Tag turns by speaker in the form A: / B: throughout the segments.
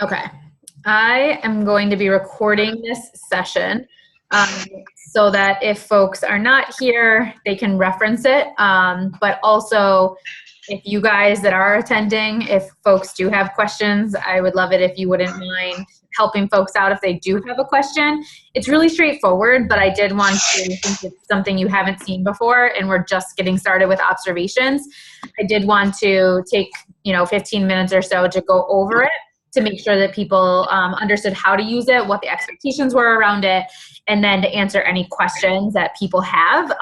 A: Okay. I am going to be recording this session so that if folks are not here, they can reference it. But also, if you guys that are attending, if folks do have questions, I would love it if you wouldn't mind helping folks out if they do have a question. It's really straightforward, but I did want to, since it's something you haven't seen before and we're just getting started with observations, I did want to take 15 minutes or so to go over it, to make sure that people understood how to use it, what the expectations were around it, and then to answer any questions that people have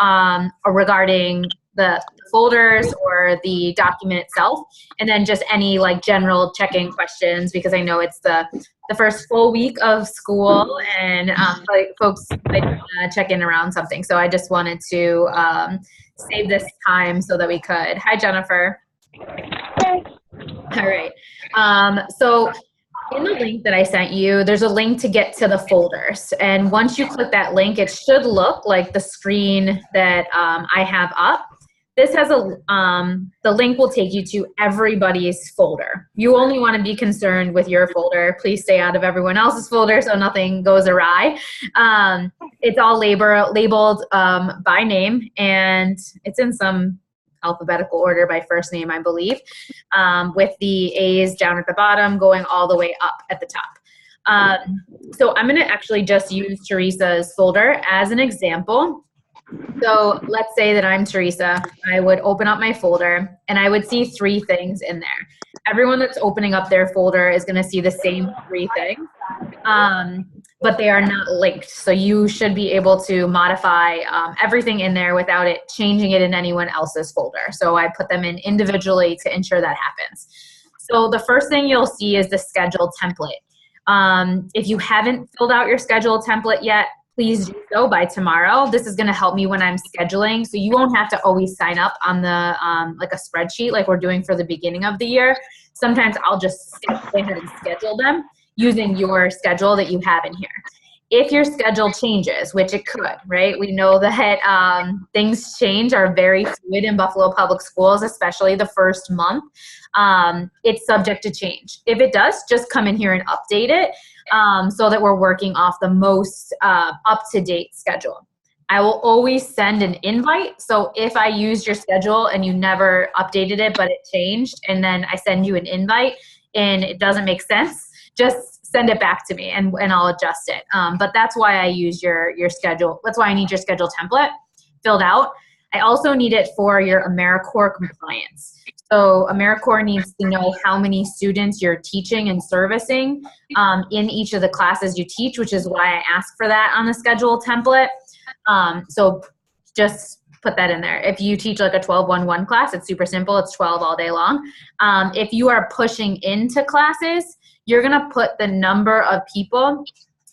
A: regarding the folders or the document itself, and then just any like general check-in questions, because I know it's the first full week of school and folks might check in around something. So I just wanted to save this time so that we could. Hi, Jennifer. All right. So in the link that I sent you, there's a link to get to the folders. And once you click that link, it should look like the screen that I have up. This has the link will take you to everybody's folder. You only want to be concerned with your folder. Please stay out of everyone else's folder so nothing goes awry. It's all labeled by name, and it's in some alphabetical order by first name, I believe, with the A's down at the bottom going all the way up at the top. So I'm going to actually just use Teresa's folder as an example. So let's say that I'm Teresa. I would open up my folder and I would see 3 things in there. Everyone that's opening up their folder is going to see the same 3 things, but they are not linked. So you should be able to modify everything in there without it changing it in anyone else's folder. So I put them in individually to ensure that happens. So the first thing you'll see is the schedule template. If you haven't filled out your schedule template yet, please do so by tomorrow. This is going to help me when I'm scheduling, so you won't have to always sign up on the like a spreadsheet like we're doing for the beginning of the year. Sometimes I'll just go ahead and schedule them using your schedule that you have in here. If your schedule changes, which it could, right? We know that things change, are very fluid in Buffalo Public Schools, especially the first month. It's subject to change. If it does, just come in here and update it so that we're working off the most up-to-date schedule. I will always send an invite. So if I used your schedule and you never updated it, but it changed, and then I send you an invite and it doesn't make sense, just send it back to me and I'll adjust it. But that's why I use your schedule. That's why I need your schedule template filled out. I also need it for your AmeriCorps compliance. So AmeriCorps needs to know how many students you're teaching and servicing in each of the classes you teach, which is why I ask for that on the schedule template. So just put that in there. If you teach like a 12-1-1 class, it's super simple. It's 12 all day long. If you are pushing into classes, you're going to put the number of people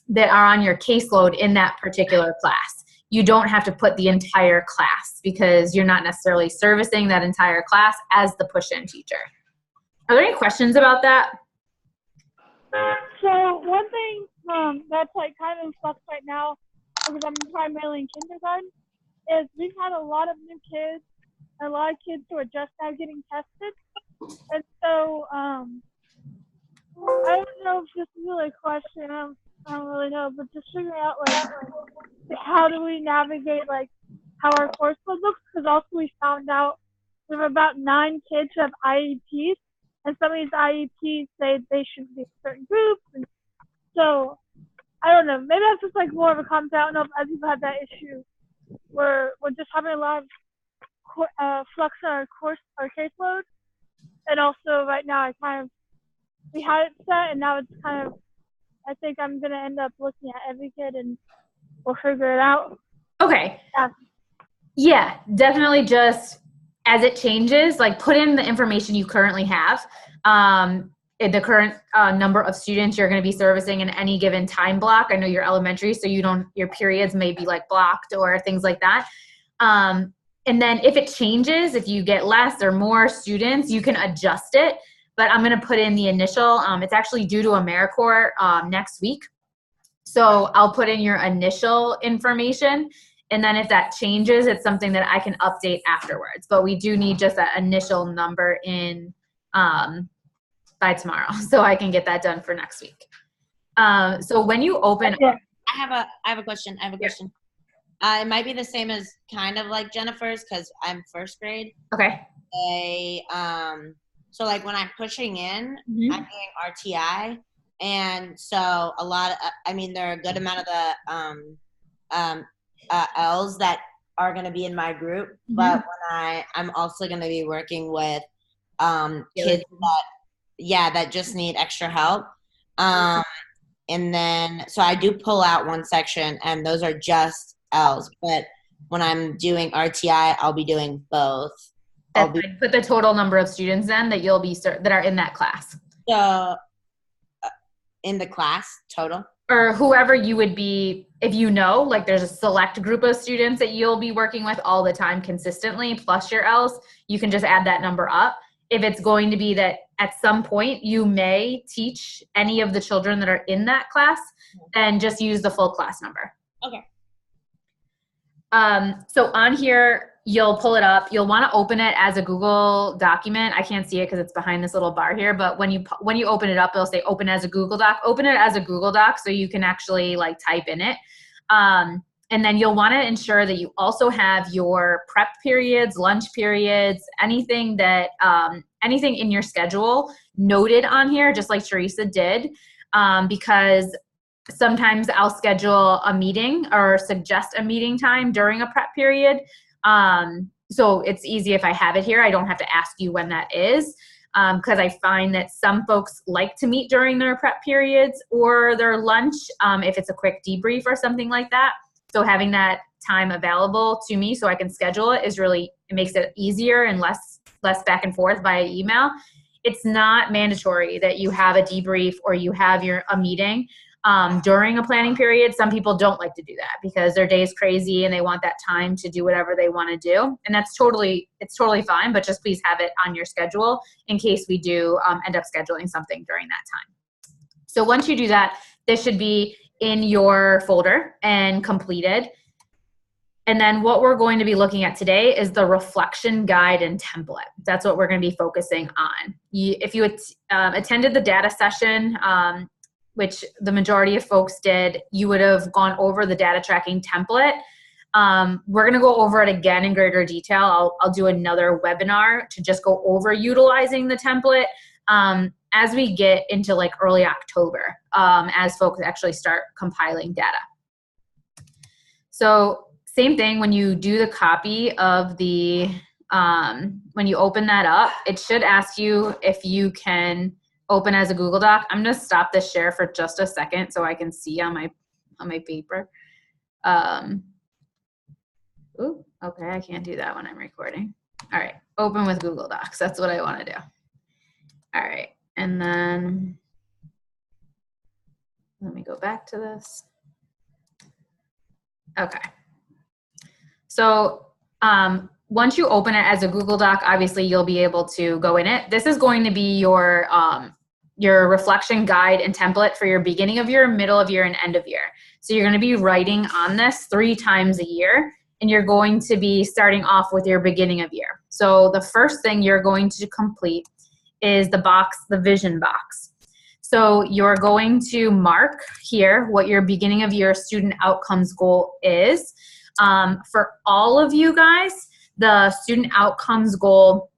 A: that are on your caseload in that particular class. You don't have to put the entire class because you're not necessarily servicing that entire class as the push-in teacher. Are there any questions about that?
B: So one thing that's like kind of in flux right now, because I'm primarily in kindergarten, is we've had a lot of new kids, and a lot of kids who are just now getting tested. And so I don't know if this is really a question, I don't really know, but just figuring out like how do we navigate like how our course load looks, because also we found out we have about 9 kids who have IEPs, and some of these IEPs say they should be certain groups, and so I don't know, maybe that's just like more of a comment. I don't know if other people have that issue where we're just having a lot of flux on our caseload, and also right now we had it set, and now it's kind of, I think I'm going to end up looking at every kid and we'll figure it out.
A: Okay. Yeah, definitely just as it changes, like put in the information you currently have, the current number of students you're going to be servicing in any given time block. I know you're elementary, so your periods may be like blocked or things like that. And then if it changes, if you get less or more students, you can adjust it. But I'm going to put in the initial. It's actually due to AmeriCorps next week. So I'll put in your initial information. And then if that changes, it's something that I can update afterwards. But we do need just that initial number in by tomorrow so I can get that done for next week. So when you open,
B: Yeah.
C: I have a question. It might be the same as kind of like Jennifer's because I'm first grade.
A: okay.
C: So like when I'm pushing in,
A: Mhm.
C: I'm doing RTI, and so a lot of, there are a good amount of the L's that are going to be in my group, but when I'm also going to be working with kids that just need extra help. And then, so I do pull out one section, and those are just L's. But when I'm doing RTI, I'll be doing both.
A: Put the total number of students then that you'll be that are in that class.
C: In the class total,
A: or whoever you would be, if you know, like there's a select group of students that you'll be working with all the time consistently, plus your L's, you can just add that number up. If it's going to be that at some point you may teach any of the children that are in that class, then just use the full class number.
C: Okay.
A: So on here, you'll pull it up. You'll want to open it as a Google document. I can't see it because it's behind this little bar here, but when you open it up, it'll say open as a Google Doc. Open it as a Google Doc so you can actually like type in it. And then you'll want to ensure that you also have your prep periods, lunch periods, anything that anything in your schedule noted on here, just like Teresa did, because sometimes I'll schedule a meeting or suggest a meeting time during a prep period. So it's easy if I have it here. I don't have to ask you when that is, because I find that some folks like to meet during their prep periods or their lunch, if it's a quick debrief or something like that. So having that time available to me so I can schedule it it makes it easier and less back and forth via email. It's not mandatory that you have a debrief or you have a meeting during a planning period. Some people don't like to do that because their day is crazy and they want that time to do whatever they want to do. And it's totally fine, but just please have it on your schedule in case we do end up scheduling something during that time. So once you do that, this should be in your folder and completed. And then what we're going to be looking at today is the reflection guide and template. That's what we're going to be focusing on. If you attended the data session, which the majority of folks did, you would have gone over the data tracking template. We're going to go over it again in greater detail. I'll do another webinar to just go over utilizing the template as we get into like early October, as folks actually start compiling data. So same thing, when you do the copy of the, when you open that up, it should ask you if you can open as a Google Doc. I'm going to stop this share for just a second so I can see on my paper. Ooh, okay, I can't do that when I'm recording. All right, open with Google Docs. That's what I want to do. All right, and then let me go back to this. Okay. So once you open it as a Google Doc, obviously you'll be able to go in it. This is going to be your reflection guide and template for your beginning of year, middle of year, and end of year. So you're going to be writing on this 3 times a year, and you're going to be starting off with your beginning of year. So the first thing you're going to complete is the vision box. So you're going to mark here what your beginning of year student outcomes goal is. For all of you guys, the student outcomes goal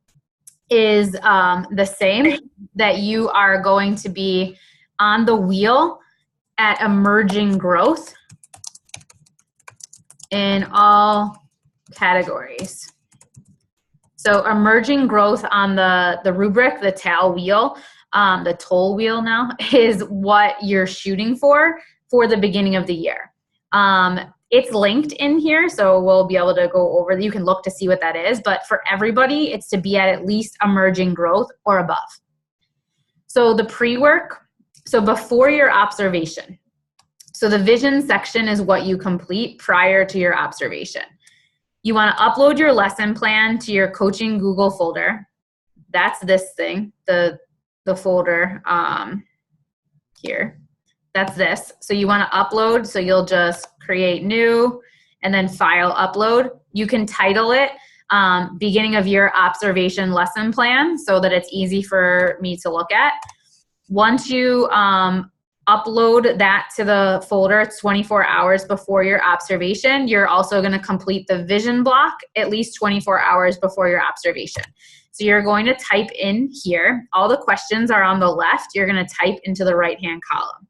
A: is the same, that you are going to be on the wheel at emerging growth in all categories. So emerging growth on the rubric, the TAL wheel, the toll wheel now, is what you're shooting for the beginning of the year. It's linked in here, so we'll be able to go over, you can look to see what that is, but for everybody, it's to be at least emerging growth or above. So the pre-work, so before your observation. So the vision section is what you complete prior to your observation. You want to upload your lesson plan to your coaching Google folder. That's this thing, the folder here. That's this. So you want to upload, so you'll just create new and then file upload. You can title it beginning of year observation lesson plan so that it's easy for me to look at. Once you upload that to the folder 24 hours before your observation, you're also going to complete the vision block at least 24 hours before your observation. So you're going to type in here. All the questions are on the left. You're going to type into the right-hand column.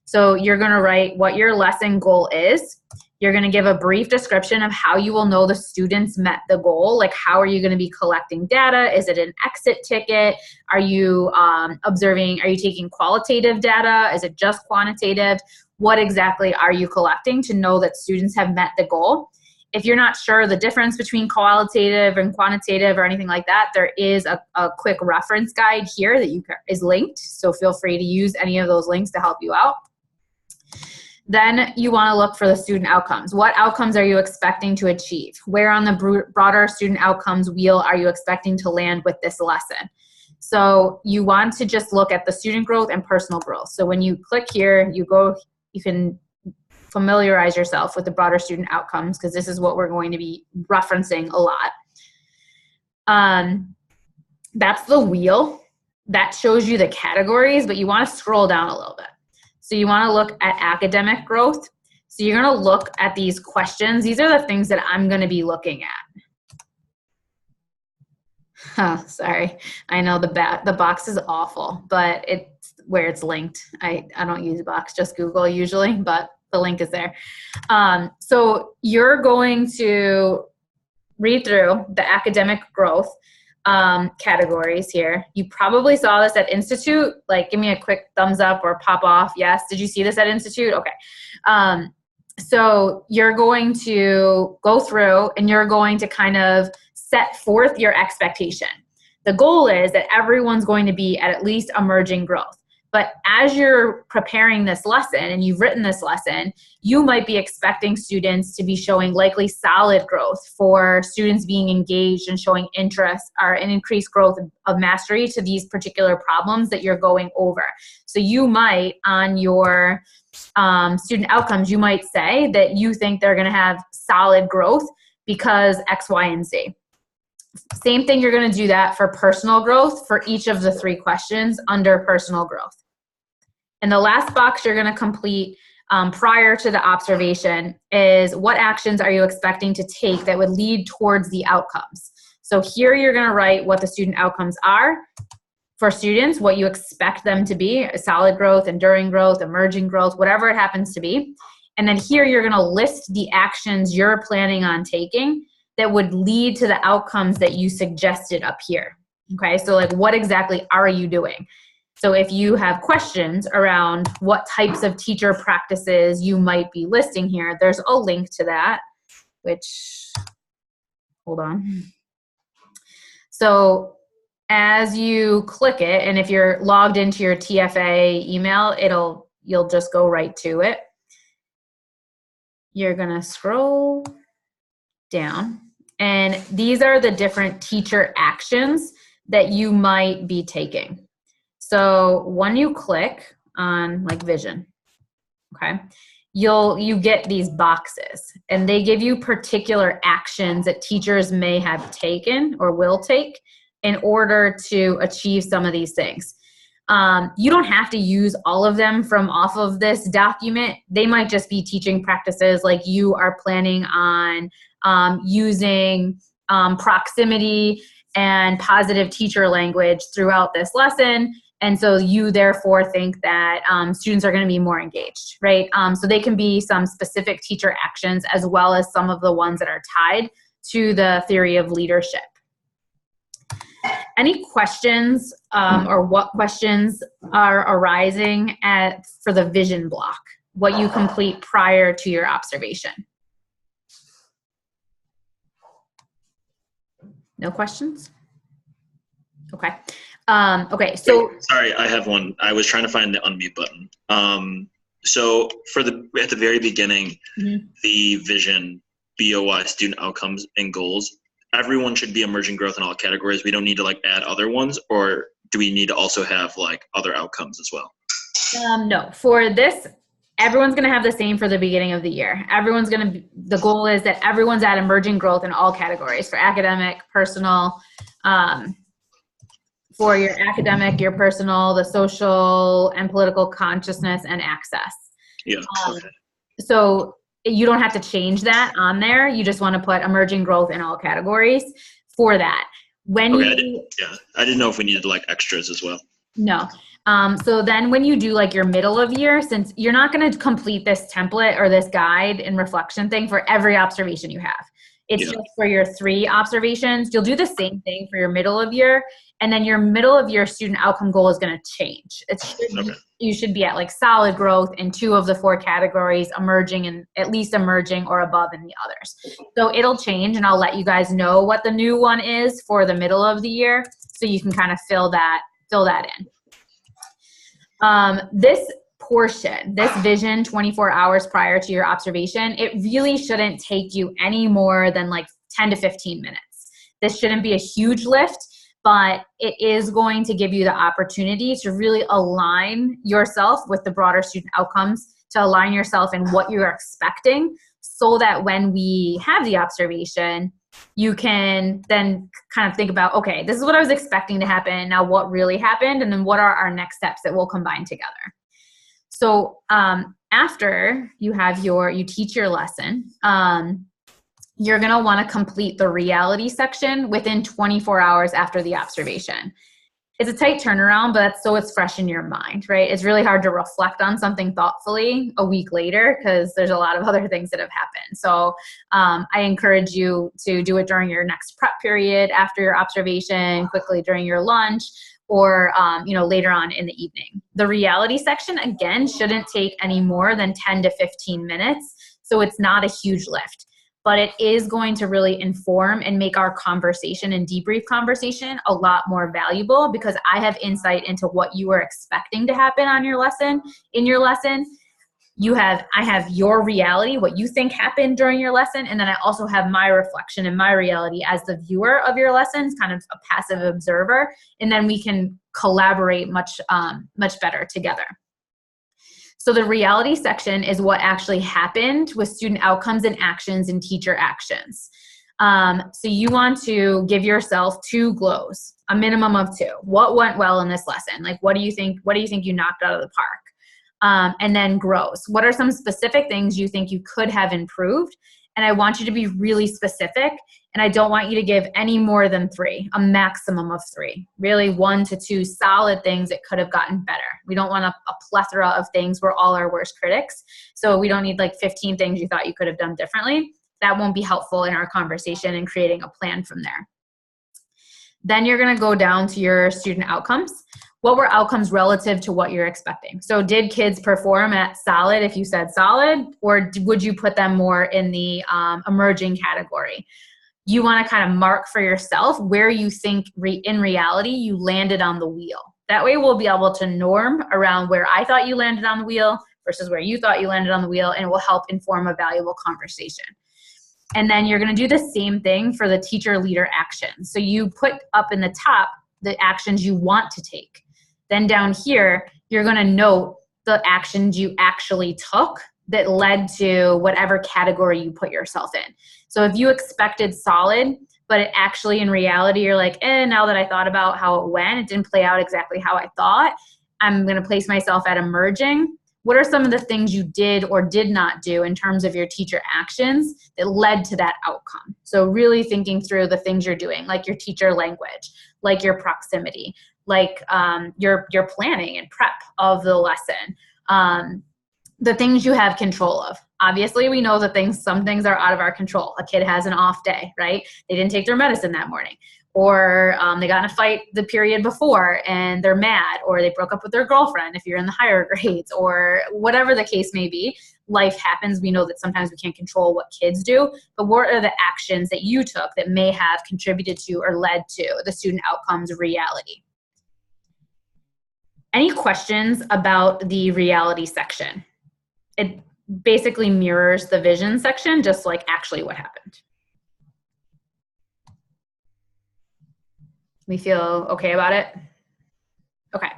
A: So you're going to write what your lesson goal is. You're going to give a brief description of how you will know the students met the goal. Like, how are you going to be collecting data? Is it an exit ticket? Are you observing? Are you taking qualitative data? Is it just quantitative? What exactly are you collecting to know that students have met the goal? If you're not sure the difference between qualitative and quantitative or anything like that, there is a quick reference guide here that is linked. So feel free to use any of those links to help you out. Then you want to look for the student outcomes. What outcomes are you expecting to achieve? Where on the broader student outcomes wheel are you expecting to land with this lesson? So you want to just look at the student growth and personal growth. So when you click here, you can familiarize yourself with the broader student outcomes, because this is what we're going to be referencing a lot. That's the wheel. That shows you the categories, but you want to scroll down a little bit. So you want to look at academic growth. So you're going to look at these questions. These are the things that I'm going to be looking at. Sorry. I know the box is awful, but it's where it's linked. I don't use Box, just Google usually, but the link is there. So you're going to read through the academic growth categories here. You probably saw this at Institute. Like, give me a quick thumbs up or pop off. Yes. Did you see this at Institute? Okay. So you're going to go through and you're going to kind of set forth your expectation. The goal is that everyone's going to be at least emerging growth. But as you're preparing this lesson and you've written this lesson, you might be expecting students to be showing likely solid growth, for students being engaged and showing interest, or an increased growth of mastery to these particular problems that you're going over. So you might, on your student outcomes, you might say that you think they're going to have solid growth because X, Y, and Z. Same thing, you're going to do that for personal growth for each of the 3 questions under personal growth. And the last box you're going to complete prior to the observation is, what actions are you expecting to take that would lead towards the outcomes? So here you're going to write what the student outcomes are for students, what you expect them to be: solid growth, enduring growth, emerging growth, whatever it happens to be. And then here you're going to list the actions you're planning on taking that would lead to the outcomes that you suggested up here. Okay, so like, what exactly are you doing? So if you have questions around what types of teacher practices you might be listing here, there's a link to that, which, hold on. So as you click it, and if you're logged into your TFA email, you'll just go right to it. You're gonna scroll down, and these are the different teacher actions that you might be taking. So when you click on like vision, okay, you get these boxes, and they give you particular actions that teachers may have taken or will take in order to achieve some of these things. You don't have to use all of them from off of this document. They might just be teaching practices, like you are planning on using proximity and positive teacher language throughout this lesson. And so you therefore think that students are going to be more engaged, right? So they can be some specific teacher actions, as well as some of the ones that are tied to the theory of leadership. Any questions or what questions are arising for the vision block, what you complete prior to your observation? No questions? Okay. Okay, so.
D: Sorry, I have one. I was trying to find the unmute button. So at the very beginning, the vision, BOI, student outcomes and goals, everyone should be emerging growth in all categories. We don't need to like add other ones, or do we need to also have like other outcomes as well?
A: No, for this everyone's going to have the same for the beginning of the year. The goal is that everyone's at emerging growth in all categories, for academic, personal, for your academic, your personal, the social and political consciousness, and access.
D: Yeah. Okay.
A: So you don't have to change that on there. You just want to put emerging growth in all categories for that. When
D: Okay, I didn't know if we needed like extras as well.
A: No. So then when you do like your middle of year, since you're not going to complete this template or this guide and reflection thing for every observation you have. It's just for your 3 observations. You'll do the same thing for your middle of year, and then your middle of year student outcome goal is going to change. You should be at like solid growth in 2 of the 4 categories, emerging and at least emerging or above in the others. So it'll change, and I'll let you guys know what the new one is for the middle of the year, so you can kind of fill that in. This portion, this vision 24 hours prior to your observation, it really shouldn't take you any more than like 10 to 15 minutes. This shouldn't be a huge lift, but it is going to give you the opportunity to really align yourself with the broader student outcomes, to align yourself in what you're expecting, so that when we have the observation, you can then kind of think about, okay, this is what I was expecting to happen. Now what really happened? And then what are our next steps that we'll combine together? So after you teach your lesson, you're going to want to complete the reality section within 24 hours after the observation. It's a tight turnaround, but it's fresh in your mind, right? It's really hard to reflect on something thoughtfully a week later because there's a lot of other things that have happened. So I encourage you to do it during your next prep period, after your observation, quickly during your lunch, or later on in the evening. The reality section, again, shouldn't take any more than 10 to 15 minutes, so it's not a huge lift. But it is going to really inform and make our conversation and debrief conversation a lot more valuable, because I have insight into what you are expecting to happen in your lesson. I have your reality, what you think happened during your lesson, and then I also have my reflection and my reality as the viewer of your lessons, kind of a passive observer, and then we can collaborate much better together. So the reality section is what actually happened with student outcomes and actions and teacher actions. So you want to give yourself 2 glows, a minimum of 2. What went well in this lesson? Like, what do you think you knocked out of the park? And then grows. What are some specific things you think you could have improved? And I want you to be really specific, and I don't want you to give any more than 3, a maximum of 3. Really 1 to 2 solid things that could have gotten better. We don't want a plethora of things. We're all our worst critics. So we don't need like 15 things you thought you could have done differently. That won't be helpful in our conversation and creating a plan from there. Then you're going to go down to your student outcomes. What were outcomes relative to what you're expecting? So did kids perform at solid if you said solid, or would you put them more in the emerging category? You want to kind of mark for yourself where you think in reality you landed on the wheel. That way we'll be able to norm around where I thought you landed on the wheel versus where you thought you landed on the wheel, and it will help inform a valuable conversation. And then you're going to do the same thing for the teacher leader actions. So you put up in the top the actions you want to take. Then down here, you're going to note the actions you actually took that led to whatever category you put yourself in. So if you expected solid, but it actually in reality, you're like, now that I thought about how it went, it didn't play out exactly how I thought, I'm going to place myself at emerging. What are some of the things you did or did not do in terms of your teacher actions that led to that outcome? So really thinking through the things you're doing, like your teacher language, like your proximity, like your planning and prep of the lesson, the things you have control of. Obviously, we know that some things are out of our control. A kid has an off day, right? They didn't take their medicine that morning. Or they got in a fight the period before and they're mad, or they broke up with their girlfriend if you're in the higher grades, or whatever the case may be. Life happens. We know that sometimes we can't control what kids do, but what are the actions that you took that may have contributed to or led to the student outcomes reality? Any questions about the reality section? It basically mirrors the vision section, just like actually what happened. We feel okay about it? Okay.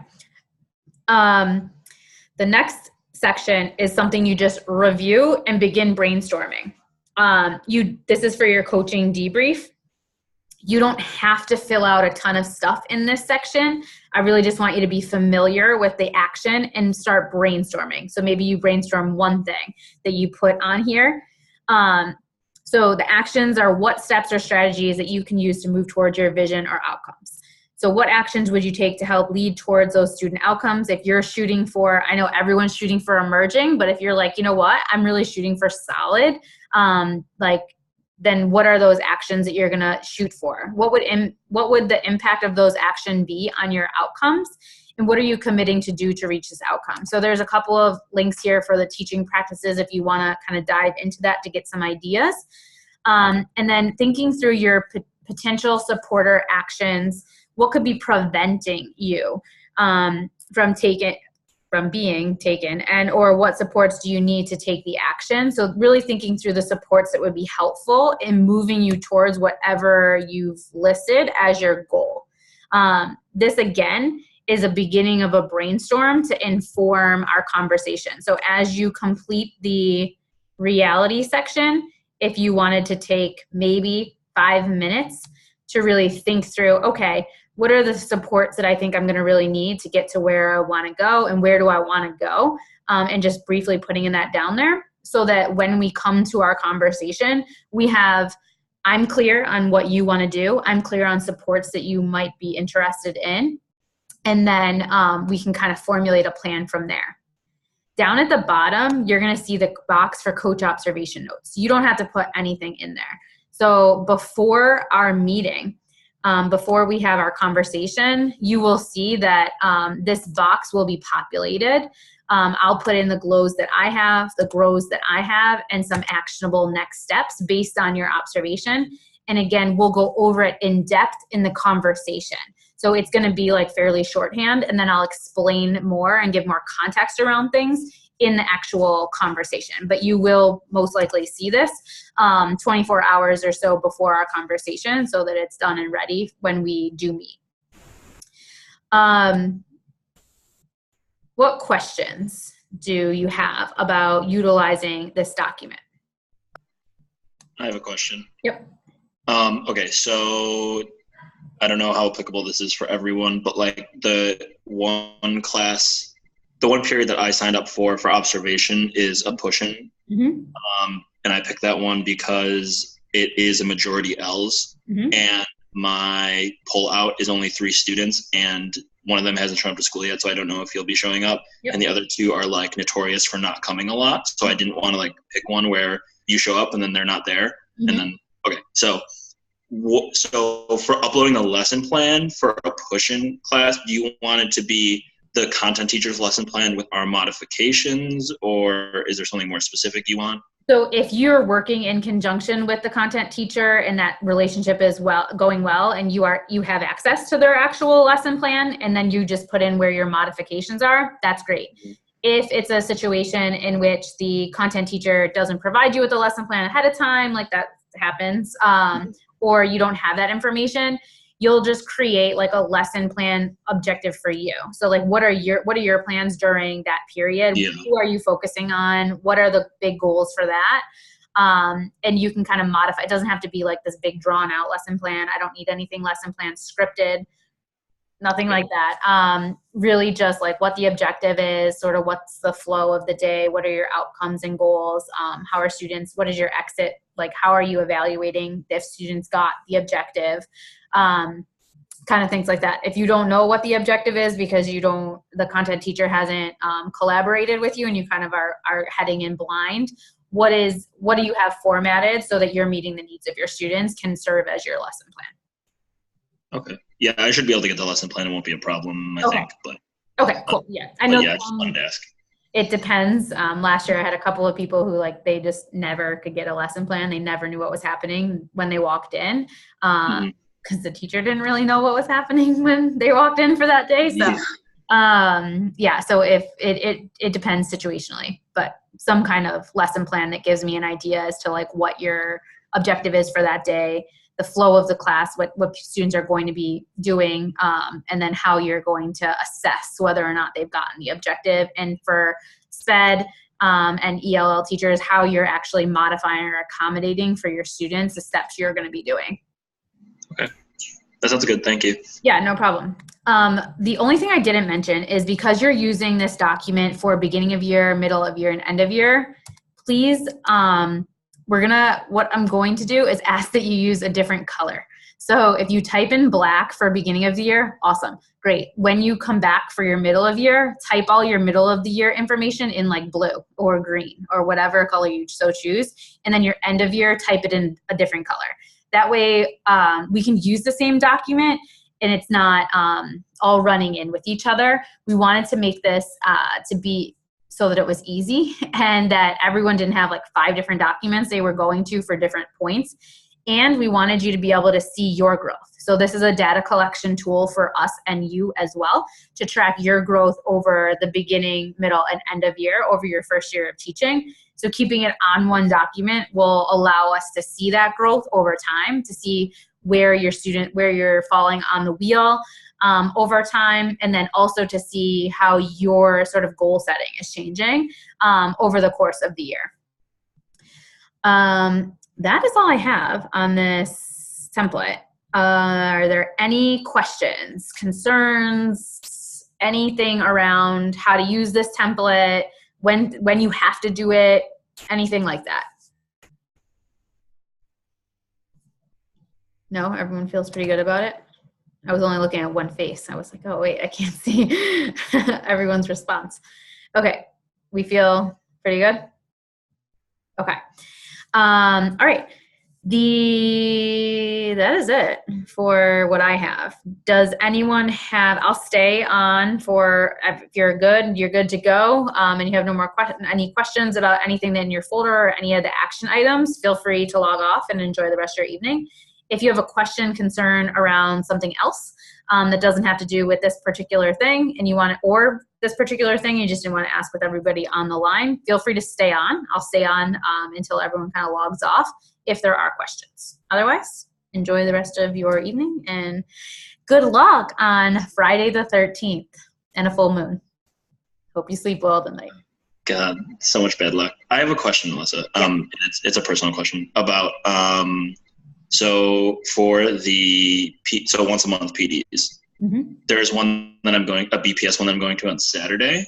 A: The next section is something you just review and begin brainstorming. This is for your coaching debrief. You don't have to fill out a ton of stuff in this section. I really just want you to be familiar with the action and start brainstorming. So maybe you brainstorm one thing that you put on here. So the actions are what steps or strategies that you can use to move towards your vision or outcomes. So what actions would you take to help lead towards those student outcomes? If you're shooting for, I know everyone's shooting for emerging, but if you're like, you know what, I'm really shooting for solid, then what are those actions that you're going to shoot for? What would the impact of those actions be on your outcomes? And what are you committing to do to reach this outcome? So there's a couple of links here for the teaching practices if you want to kind of dive into that to get some ideas. And then thinking through your potential supporter actions, what could be preventing you from being taken, and or what supports do you need to take the action? So really thinking through the supports that would be helpful in moving you towards whatever you've listed as your goal. This again is a beginning of a brainstorm to inform our conversation. So as you complete the reality section, if you wanted to take maybe 5 minutes to really think through, okay, what are the supports that I think I'm going to really need to get to where I want to go, and where do I want to go? And just briefly putting in that down there so that when we come to our conversation, I'm clear on what you want to do. I'm clear on supports that you might be interested in. And then we can kind of formulate a plan from there. Down at the bottom, you're going to see the box for coach observation notes. You don't have to put anything in there. So before our meeting, before we have our conversation, you will see that this box will be populated. I'll put in the glows that I have, the grows that I have, and some actionable next steps based on your observation. And again, we'll go over it in depth in the conversation. So it's going to be like fairly shorthand, and then I'll explain more and give more context around things in the actual conversation. But you will most likely see this 24 hours or so before our conversation so that it's done and ready when we do meet. What questions do you have about utilizing this document?
D: I have a question.
A: Yep.
D: Okay, so I don't know how applicable this is for everyone, but like the one period that I signed up for observation is a push-in.
A: Mm-hmm.
D: And I picked that one because it is a majority L's, and my pull-out is only 3 students, and one of them hasn't shown up to school yet, so I don't know if he'll be showing up. Yep. And the other 2 are like notorious for not coming a lot, so I didn't want to like pick one where you show up and then they're not there. Mm-hmm. And then, okay, so for uploading the lesson plan for a push-in class, do you want it to be the content teacher's lesson plan with our modifications, or is there something more specific you want?
A: So if you're working in conjunction with the content teacher and that relationship is going well, and you have access to their actual lesson plan, and then you just put in where your modifications are, that's great. If it's a situation in which the content teacher doesn't provide you with a lesson plan ahead of time, like that happens, or you don't have that information, you'll just create like a lesson plan objective for you. So like, what are your plans during that period? Yeah. Who are you focusing on? What are the big goals for that? And you can kind of modify. It doesn't have to be like this big drawn out lesson plan. I don't need anything lesson plan scripted, nothing like that. Really just like what the objective is, sort of what's the flow of the day, what are your outcomes and goals, how are students, what is your exit, like how are you evaluating if students got the objective, kind of things like that. If you don't know what the objective is because the content teacher hasn't collaborated with you and you kind of are heading in blind, what do you have formatted so that you're meeting the needs of your students can serve as your lesson plan?
D: Okay. Yeah, I should be able to get the lesson plan. It won't be a problem, I think. But
A: okay, cool. Yeah, I know.
D: Yeah, I just wanted to ask.
A: It depends. Last year I had a couple of people who like they just never could get a lesson plan. They never knew what was happening when they walked in because the teacher didn't really know what was happening when they walked in for that day. So so if it depends situationally, but some kind of lesson plan that gives me an idea as to like what your objective is for that day, the flow of the class, what students are going to be doing, and then how you're going to assess whether or not they've gotten the objective. And for SPED and ELL teachers, how you're actually modifying or accommodating for your students the steps you're going to be doing.
D: Okay. That sounds good. Thank you.
A: Yeah, no problem. The only thing I didn't mention is because you're using this document for beginning of year, middle of year, and end of year, please, what I'm going to do is ask that you use a different color. So if you type in black for beginning of the year, awesome, great. When you come back for your middle of year, type all your middle of the year information in like blue or green or whatever color you so choose. And then your end of year, type it in a different color. That way we can use the same document and it's not all running in with each other. We wanted to make this to be so that it was easy and that everyone didn't have like 5 different documents they were going to for different points. And we wanted you to be able to see your growth. So this is a data collection tool for us and you as well to track your growth over the beginning, middle, and end of year over your first year of teaching. So keeping it on one document will allow us to see that growth over time, to see where you're falling on the wheel over time, and then also to see how your sort of goal setting is changing over the course of the year. That is all I have on this template. Are there any questions, concerns, anything around how to use this template, when you have to do it, anything like that? No, everyone feels pretty good about it? I was only looking at one face. I was like, oh wait, I can't see everyone's response. Okay, we feel pretty good? Okay. All right. That is it for what I have. Does anyone have, I'll stay on for, if you're good to go, and you have no more any questions about anything in your folder or any of the action items, feel free to log off and enjoy the rest of your evening. If you have a question, concern around something else that doesn't have to do with this particular thing and you want to, or this particular thing you just didn't want to ask with everybody on the line, feel free to stay on. I'll stay on until everyone kind of logs off if there are questions. Otherwise, enjoy the rest of your evening and good luck on Friday the 13th and a full moon. Hope you sleep well tonight.
D: God, so much bad luck. I have a question, Melissa. It's a personal question about so for the once a month PDs, there's one that I'm going, a BPS one that I'm going to on Saturday,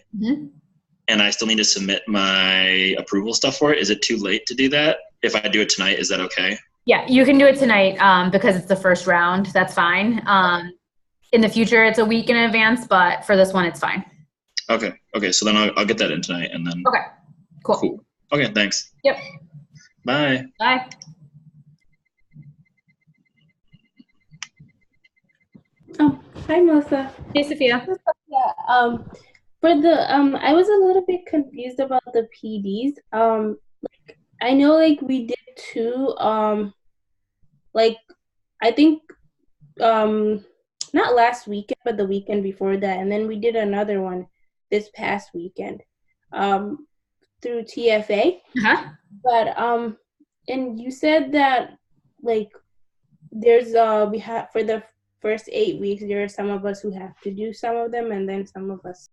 D: and I still need to submit my approval stuff for it. Is it too late to do that? If I do it tonight, is that okay? Yeah,
A: you can do it tonight because it's the first round. That's fine. In the future, it's a week in advance, but for this one, it's fine.
D: Okay. So then I'll get that in tonight, and then.
A: Okay. Cool.
D: Okay. Thanks.
A: Yep.
D: Bye.
A: Bye.
E: Oh, hi, Melissa.
A: Hey, Sophia.
E: Yeah. For the I was a little bit confused about the PDs. Like I know, like we did 2. Like I think not last weekend, but the weekend before that, and then we did another one this past weekend. Through TFA. But and you said that like there's we have for the first 8 weeks, there are some of us who have to do some of them, and then some of us